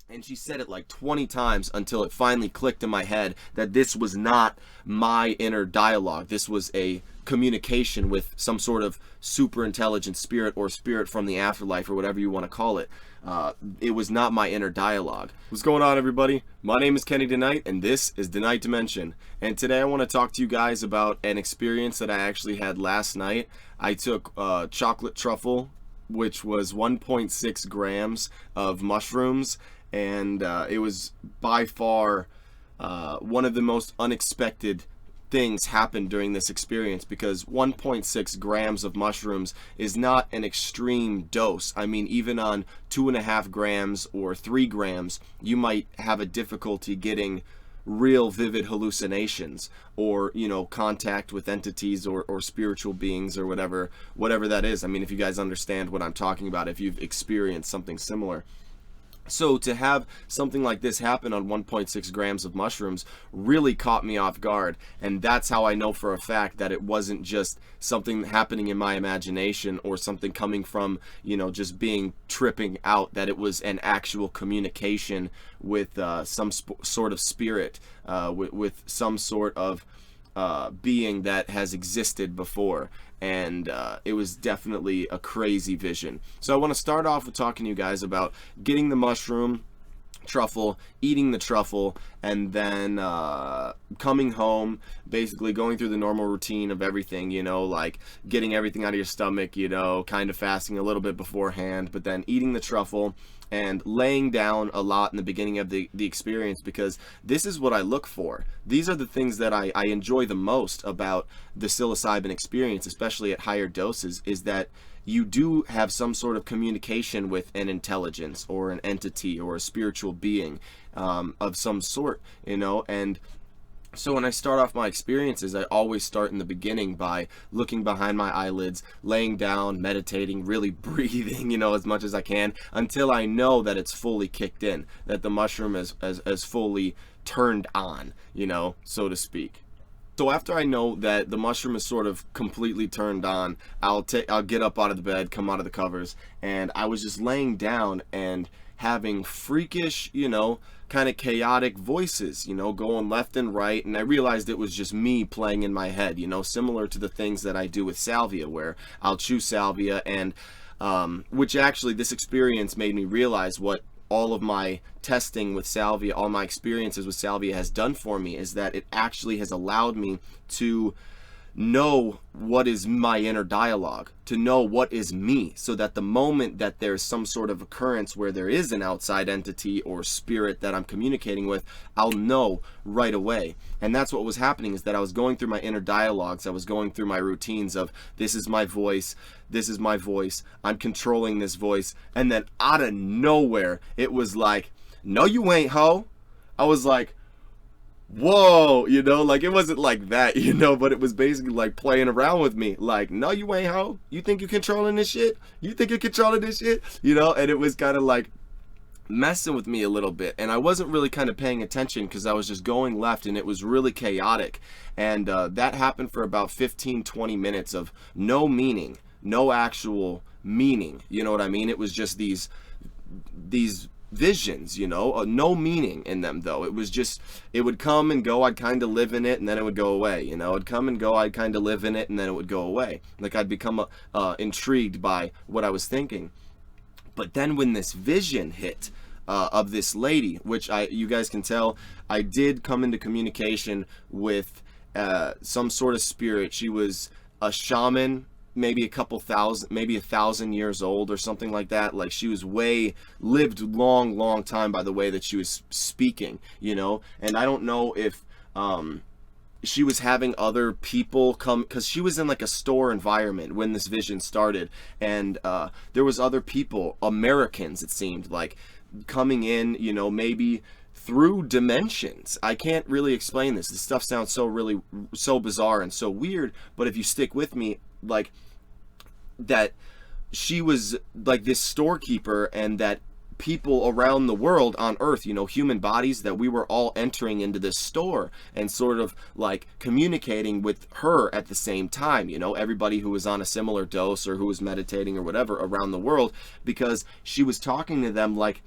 And she said it like 20 times until it finally clicked in my head that this was not my inner dialogue. This was a communication with some sort of super intelligent spirit, or spirit from the afterlife, or whatever you want to call it. It was not my inner dialogue. What's going on, everybody? My name is Kenny DeKnight, and this is DeKnight Dimension. And today I want to talk to you guys about an experience that I actually had last night. I took chocolate truffle, which was 1.6 grams of mushrooms, and it was by far one of the most unexpected things happened during this experience, because 1.6 grams of mushrooms is not an extreme dose. I mean, even on 2.5 grams or 3 grams, you might have a difficulty getting real vivid hallucinations, or contact with entities, or spiritual beings, or whatever that is. I mean, if you guys understand what I'm talking about, if you've experienced something similar. So to have something like this happen on 1.6 grams of mushrooms really caught me off guard, and that's how I know for a fact that it wasn't just something happening in my imagination, or something coming from, just being tripping out, that it was an actual communication with some sort of spirit, with some sort of being that has existed before. And it was definitely a crazy vision. So I want to start off with talking to you guys about getting the mushroom truffle, eating the truffle, and then coming home, basically going through the normal routine of everything, like getting everything out of your stomach, kind of fasting a little bit beforehand, but then eating the truffle and laying down a lot in the beginning of the experience, because this is what I look for. These are the things that I enjoy the most about the psilocybin experience, especially at higher doses, is that you do have some sort of communication with an intelligence, or an entity, or a spiritual being of some sort, and so when I start off my experiences, I always start in the beginning by looking behind my eyelids, laying down, meditating, really breathing, as much as I can, until I know that it's fully kicked in, that the mushroom is fully turned on, so to speak. So after I know that the mushroom is sort of completely turned on, I'll get up out of the bed, come out of the covers, and I was just laying down and having freakish, kind of chaotic voices, going left and right, and I realized it was just me playing in my head, similar to the things that I do with salvia, where I'll chew salvia, and which actually, this experience made me realize what all of my testing with salvia, all my experiences with salvia has done for me, is that it actually has allowed me to know what is my inner dialogue, to know what is me, so that the moment that there's some sort of occurrence where there is an outside entity or spirit that I'm communicating with, I'll know right away. And that's what was happening, is that I was going through my inner dialogues, I was going through my routines of, this is my voice, I'm controlling this voice, and then out of nowhere, it was like, no you ain't, ho. I was like, whoa, like, it wasn't like that, but it was basically like playing around with me, like, no you ain't, ho. You think you're controlling this shit? And it was kind of like messing with me a little bit, and I wasn't really kind of paying attention, because I was just going left, and it was really chaotic. And that happened for about 15-20 minutes of no meaning, no actual meaning, you know what I mean? It was just these visions, no meaning in them, though. It was just, it would come and go, I'd kind of live in it, and then it would go away, it'd come and go, I'd kind of live in it, and then it would go away. Like, I'd become intrigued by what I was thinking. But then when this vision hit of this lady, which you guys can tell, I did come into communication with some sort of spirit. She was a shaman, maybe a couple thousand, maybe 1,000 years old or something like that. Like, she was lived long time by the way that she was speaking, and I don't know if she was having other people come, because she was in like a store environment when this vision started, and there was other people, Americans, it seemed like, coming in, maybe through dimensions. I can't really explain this. This stuff sounds so bizarre and so weird, but if you stick with me, like, that she was like this storekeeper, and that people around the world on Earth, human bodies, that we were all entering into this store and sort of like communicating with her at the same time, everybody who was on a similar dose, or who was meditating or whatever around the world, because she was talking to them like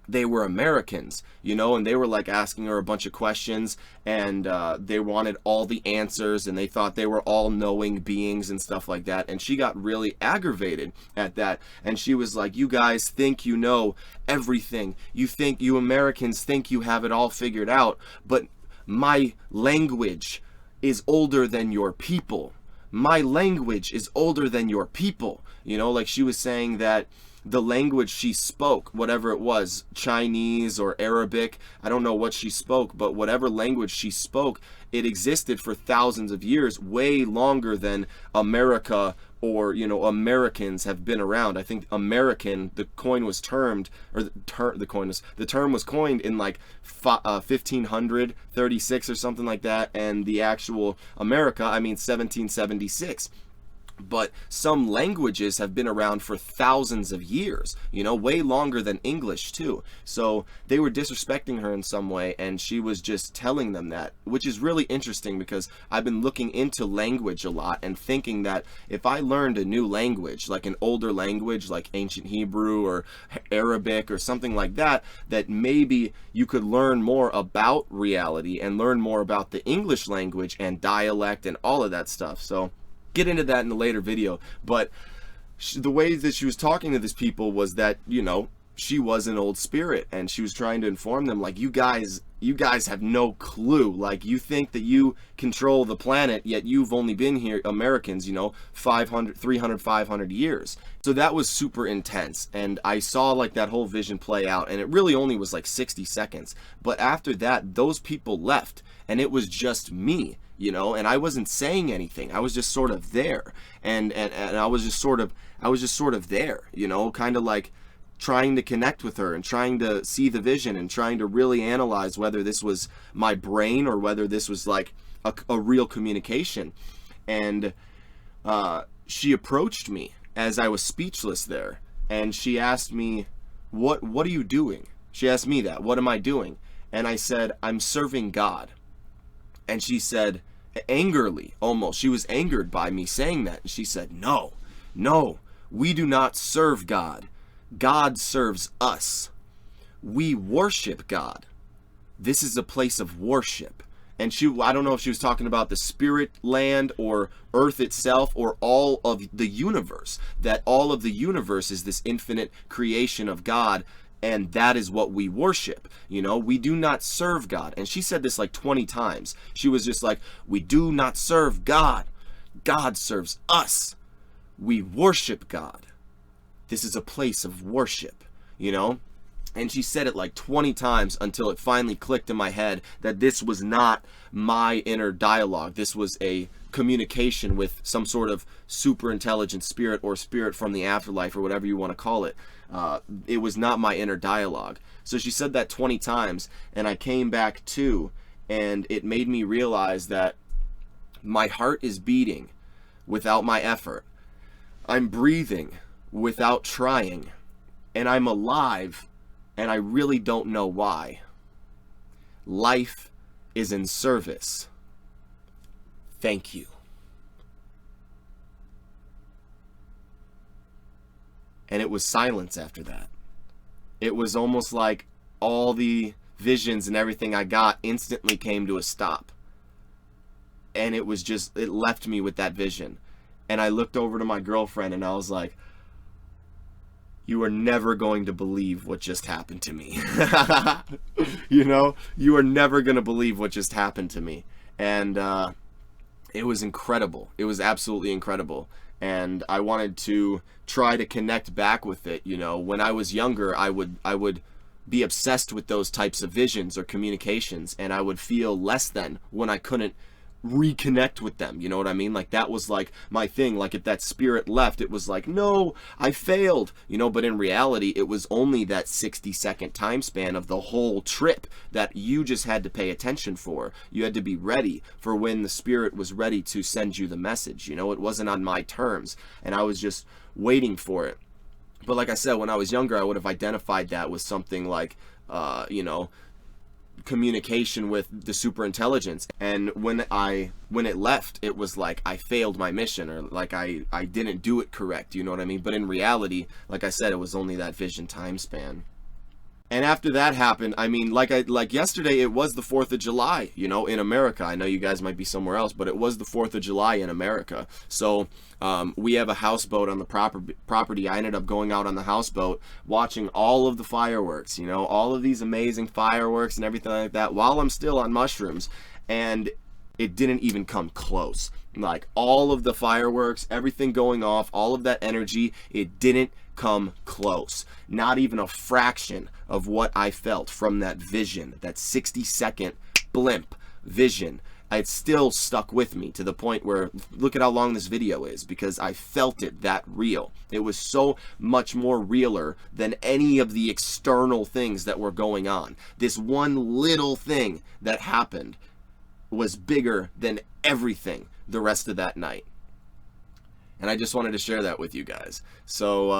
they were Americans, you know, and they were like asking her a bunch of questions, and they wanted all the answers, and they thought they were all knowing beings and stuff like that. And she got really aggravated at that, and she was like, you guys think you know everything. You Americans think you have it all figured out, but my language is older than your people. My language is older than your people. You know, like she was saying that the language she spoke, whatever it was, Chinese or Arabic, I don't know what she spoke, but whatever language she spoke, it existed for thousands of years, way longer than America or, you know, Americans have been around. I think American, the coin was termed, or the term was coined in like 1536 or something like that, and the actual America, I mean 1776. But some languages have been around for thousands of years, you know, way longer than English too. So they were disrespecting her in some way, and she was just telling them that, which is really interesting because I've been looking into language a lot and thinking that if I learned a new language, like an older language like ancient Hebrew or Arabic or something like that, that maybe you could learn more about reality and learn more about the English language and dialect and all of that stuff. So get into that in a later video, but the way that she was talking to these people was that, you know, she was an old spirit, and she was trying to inform them, like, you guys have no clue. Like, you think that you control the planet, yet you've only been here, Americans, you know, 500 years. So that was super intense, and I saw like that whole vision play out, and it really only was like 60 seconds. But after that, those people left, and it was just me, you know, and I wasn't saying anything. I was just sort of there, and I was just sort of there, you know, kind of like trying to connect with her and trying to see the vision and trying to really analyze whether this was my brain or whether this was like a real communication. And she approached me as I was speechless there, and she asked me, what are you doing? She asked me that, what am I doing? And I said, I'm serving God. And she said, angrily, almost, she was angered by me saying that, and she said, no, we do not serve God. God serves us. We worship God. This is a place of worship. And I don't know if she was talking about the spirit land or earth itself or all of the universe, that all of the universe is this infinite creation of God, and that is what we worship. You know, we do not serve God. And she said this like 20 times. She was just like, we do not serve God. God serves us. We worship God. This is a place of worship, you know? And she said it like 20 times until it finally clicked in my head that this was not my inner dialogue. This was a communication with some sort of super intelligent spirit or spirit from the afterlife or whatever you want to call it. It was not my inner dialogue. So she said that 20 times, and I came back to, and it made me realize that my heart is beating without my effort. I'm breathing without trying, and I'm alive, and I really don't know why. Life is in service. Thank you. And it was silence after that. It was almost like all the visions and everything I got instantly came to a stop. And it was just, it left me with that vision. And I looked over to my girlfriend and I was like, you are never going to believe what just happened to me. You know, you are never going to believe what just happened to me. And it was incredible. It was absolutely incredible. And I wanted to try to connect back with it. You know, when I was younger, I would be obsessed with those types of visions or communications, and I would feel less than when I couldn't reconnect with them. You know what I mean? Like, that was like my thing. Like, if that spirit left, it was like, no, I failed, you know. But in reality, it was only that 60-second time span of the whole trip that you just had to pay attention for. You had to be ready for when the spirit was ready to send you the message. You know, it wasn't on my terms, and I was just waiting for it. But like I said, when I was younger, I would have identified that with something like, you know, communication with the super intelligence. And when it left, it was like I failed my mission, or like I didn't do it correct, you know what I mean? But in reality, like I said, it was only that vision time span. And after that happened, I mean, like yesterday, it was the 4th of July, you know, in America. I know you guys might be somewhere else, but it was the 4th of July in America. So we have a houseboat on the property. I ended up going out on the houseboat, watching all of the fireworks, you know, all of these amazing fireworks and everything like that while I'm still on mushrooms. And it didn't even come close. Like, all of the fireworks, everything going off, all of that energy, it didn't come close. Not even a fraction of what I felt from that vision, that 60-second blimp vision. It still stuck with me to the point where, look at how long this video is, because I felt it that real. It was so much more realer than any of the external things that were going on. This one little thing that happened was bigger than everything the rest of that night. And I just wanted to share that with you guys. So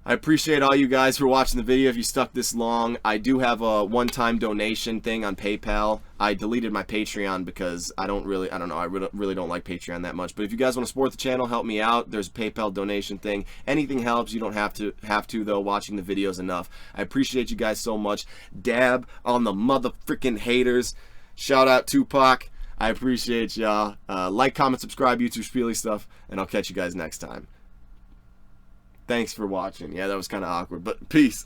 I appreciate all you guys for watching the video. If you stuck this long, I do have a one-time donation thing on PayPal. I deleted my Patreon because I really don't like Patreon that much. But if you guys want to support the channel, help me out, there's a PayPal donation thing. Anything helps. You don't have to though. Watching the videos enough. I appreciate you guys so much. Dab on the motherfucking haters. Shout out Tupac. I appreciate y'all. Like, comment, subscribe, YouTube Spiely stuff, and I'll catch you guys next time. Thanks for watching. Yeah, that was kind of awkward, but peace.